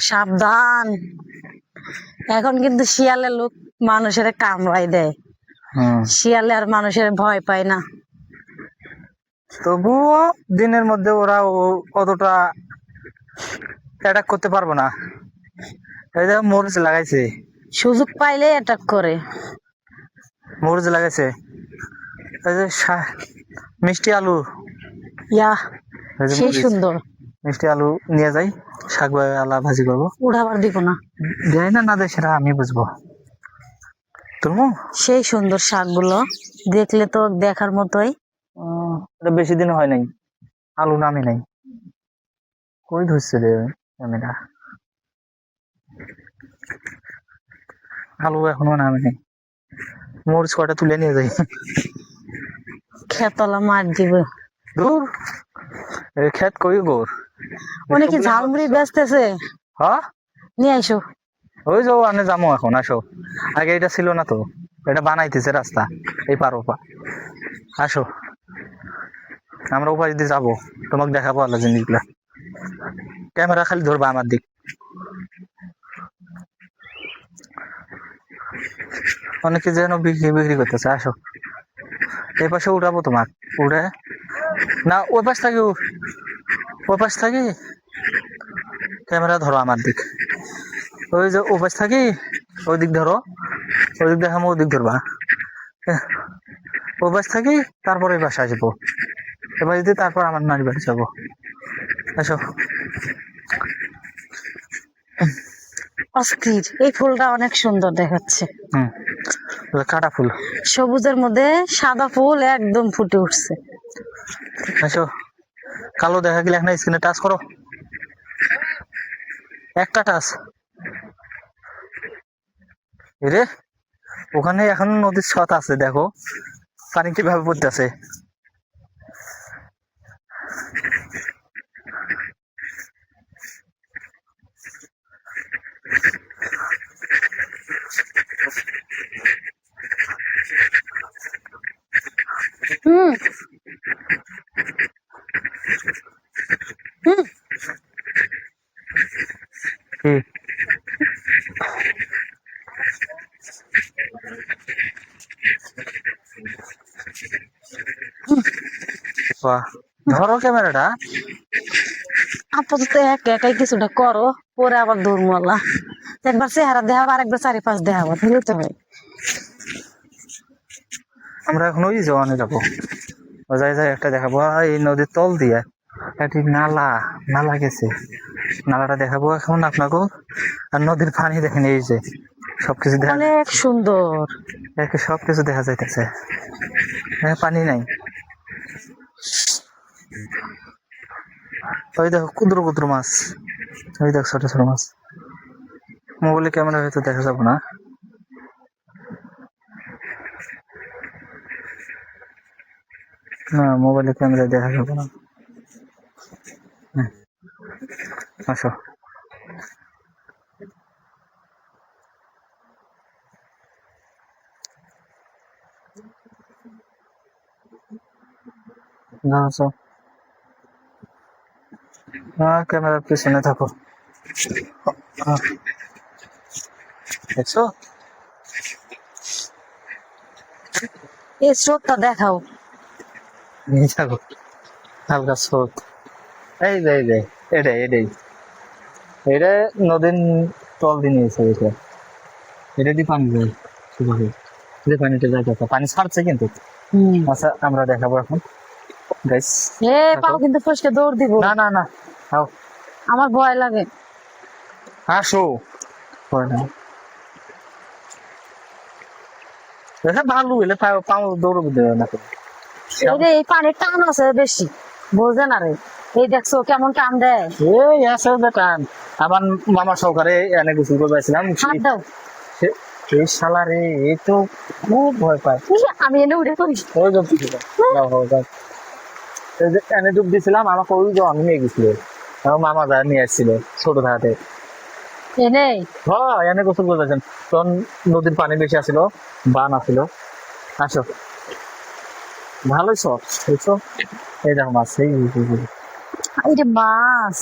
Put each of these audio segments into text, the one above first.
সাবধান, এখন কিন্তু শিয়ালের লোক মানুষের কামড়াই দেয়। শিয়ালে আর মানুষের ভয় পায় না। তবুও দিনের মধ্যে ওরা অতটা অ্যাটাক করতে পারবো না। এই যে মরিচ লাগাইছে, সুযোগ পাইলে অ্যাটাক করে। মরিচ লাগাইছে, এই যে মিষ্টি আলু, ইয়া, এই যে সেই মরিচ, সুন্দর। মিষ্টি আলু নিয়ে যাই, শাক আলা ভাজি করবো। উড়াবার দিব না, দেয় না না দেয় সেটা আমি বুঝবো। তুলমু সেই সুন্দর শাকগুলো দেখলে তো দেখার মতোই। এটা বেশি দিন হয় নাই, আলু নামে নাই। কই ধরছে রে ক্যামেরা, আলু এখনো নামে নাই। মরিচ কটা তুলে নিয়ে যাই। খেতলা মার দিব। দূর, এই ক্ষেত কই গোর। অনেকে ঝালমুড়ি বেচতেছে, হ্যাঁ, নিয়ে আইসো। ওই যাও আনে যাবো এখন, আসো। আগে এটা ছিল না তো, এটা বানাইতেছে রাস্তা এই পার ওপা। আসো, আমরা ওপাশ দিয়ে যাবো, তোমাকে দেখাবো আল্লাহ জিনিসগুলা। ক্যামেরা খালি ধরবা আমার দিক। অনেকে যেন বিক্রি বিক্রি করতেছে, আসো এই পাশে উঠাবো তোমার। উঠে না ওই পাশ থাকি, ওই পাশ থাকি ক্যামেরা ধরো আমার দিক। ওই যে ও পাশ থাকি, ওই দিক ধরো, ওই দিক দেখাবো, ওই দিক ধরবা। ও পাশ থাকি, তারপর এই পাশে আসবো, এবার যদি তারপর আমার নারী বাড়ি যাবো। আসো। অস্থির, এই ফুলটা অনেক সুন্দর দেখাচ্ছে। হম, কাটা ফুল। সবুজের মধ্যে সাদা ফুল একদম ফুটে উঠছে। আসো, কালো দেখা গেলে এখন স্ক্রিনে টাচ করো, একটা টাচ। এরে ওখানে এখন নদীর ছট আছে, দেখো পানি কিভাবে পড়তেছে। হুম হুম, কি বাহ, ধরো ক্যামেরাটা। আপাতত এক একাই কিছুটা করো, পরে আবার দৌড়মালা। একবার চেহারা দেখাবো, আর একবার চারিপাশ দেখাবো, তাহলে তো হয়। আমরা এখন ওই জওয়ানে যাবো, যাই যাই একটা দেখাবো। এই নদীর তল দিয়ে একটি নালা, নালা গেছে, নালাটা দেখাবো এখন আপনাকে। আর নদীর পানি দেখেন, এই যে সবকিছু দেখা, অনেক সুন্দর। সবকিছু দেখা যাইতেছে। পানি নাই, ওই দেখো ক্ষুদ্র ক্ষুদ্র মাছ, ওই দেখো ছোট ছোট মাছ। মোবাইলে ক্যামেরা হয়তো দেখা যাবো না। না, মোবাইলে ক্যামেরা দেখা যাবে না। আসো, আসো। হ্যাঁ, ক্যামেরার পিছনে থাকো। দেখছো, এই স্রোতটা দেখাও। নিয়ে থাকো, হালকা স্রোত। এই যে এই যে, এটাই এটাই, এটা নদীর তল দিয়ে নিয়েছে। এটা এটা দিয়ে পানি যায়, শুধু যে পানিটা যাইতেছে, পানি ছাড়ছে কিন্তু। আচ্ছা, আমরা দেখাবো এখন গাইস। এ পাও কিন্তু ফসকে দৌড় দিব। না না না, আও, আমার ভয় লাগে। আসো। দেখা ভালো হইলে পাও দৌড় দেবে না। এই পানির টান আছে বেশি, বোঝে না রে। এই দেখছো কেমন টান দেয়। এই আছে টান। আমার মামা সহকারে এনে গোসল করতে আসছিলাম। হাত দাও। এই শালা রে, এই তো খুব ভয় পায়। আমি এনে উঠে পড়ি। ওই এনে ডুব দিছিলাম, আমাকে ওই যে আমি নিয়ে গেছিল, আমার মামা যা নিয়ে আসছিল ছোট থাকাতে। এনে হ্যাঁ, এনে গোসল করতেছেন তখন নদীর পানি বেশি আসছিল, বান আসছিল। আসো, ভালোই সব বুঝছো। এই দেখো মাছ, এই যে মাছ,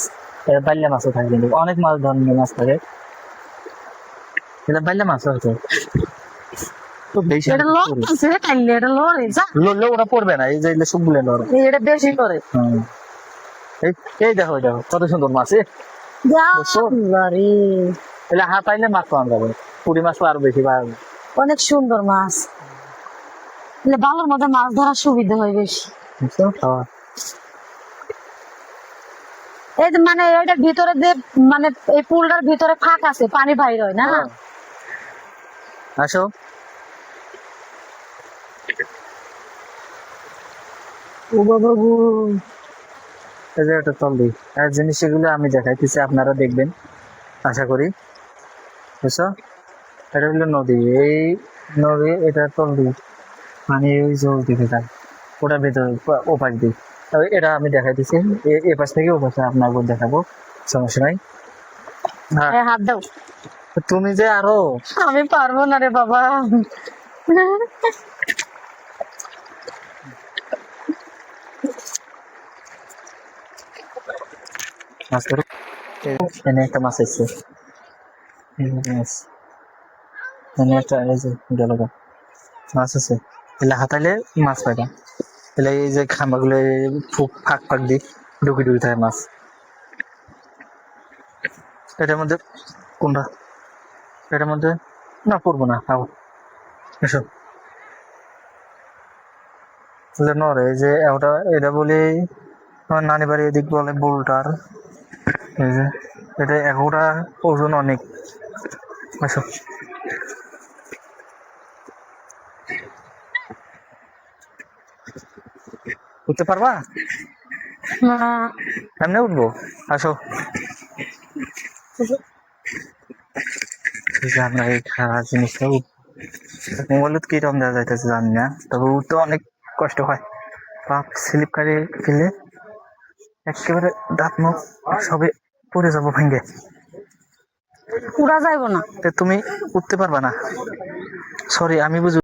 বাইল্লা মাছও থাকে, কিন্তু অনেক মাছ ধরনের মাছ থাকে, এটা বাইল্লা মাছও আছে। তো বেশি এটা লোক আছে কাইলে, এটা লড়ে যা, লড়লে ওরা পড়বে না, এই যে এগুলো সবগুলো লড়ে। এটা বেশি করে এই এই দেখো এই দেখো কত সুন্দর মাছ দেখছো? রে, এলে হাত আইলে মাছ পাওয়া যাবে, পুরি মাছ তো আরো বেশি পাওয়া যাবে। অনেক সুন্দর মাছ, এলে বালুর মধ্যে মাছ ধরার সুবিধা হয় বেশি। বুঝছো? খাওয়া। এই যে মানে এটার ভিতরে যে মানে এই পুলটার ভিতরে ফাঁক আছে, পানি বাইর হয় না। আসো। ও বাবা গো, এই যে একটা তল দিই, আর জিনিস এগুলো আমি দেখাইতেছি, আপনারা দেখবেন আশা করি। বুঝছো? এটা হলো নদী, এই নদী, এটা তল দিই, মানে ওই জল দিকে যায়, ওটার ভেতরে ওপাশ দিই। তবে এটা আমি দেখাইতেছি, এ পাশ থেকে ও পাশে আপনাকে দেখাবো, সমস্যা নাই। হ্যাঁ, হাত দাও। তুমি যে আরো আমি পারবো না রে বাবা। মাছ ধরো। এনে একটা মাছ এসছে, মাছ এনে একটা, এই যে গেল গা। মাছ আছে, এলে হাতাইলে মাছ পাইবা। এলে এই যে খাম্বাগুলো ফাঁক ফাঁক দিয়ে ঢুকি ঢুকি থাকে মাছ। এটার মধ্যে কোনটা, এটার মধ্যে না পড়বো না, খাও এসো। নরে এই যে ওটা, এটা বলি আমার নানি বাড়ি এদিক বলে বোল্টার। এই যে এটা এগোটা ওজন অনেক। আসো, উঠতে পারবা? না, এমনি উঠবো, আসো। এই যে আমরা এই খারাপ জিনিসটা মোবাইলে কিরকম দেওয়া যাইতেছে জানি না, তবে উঠতে অনেক কষ্ট হয়, পাপ স্লিপ কাটে গেলে একেবারে দাঁত মুখ সবে পড়ে যাবো ভেঙে। উড়া যাইব না। তুমি উঠতে পারবা না, সরি আমি বুঝি।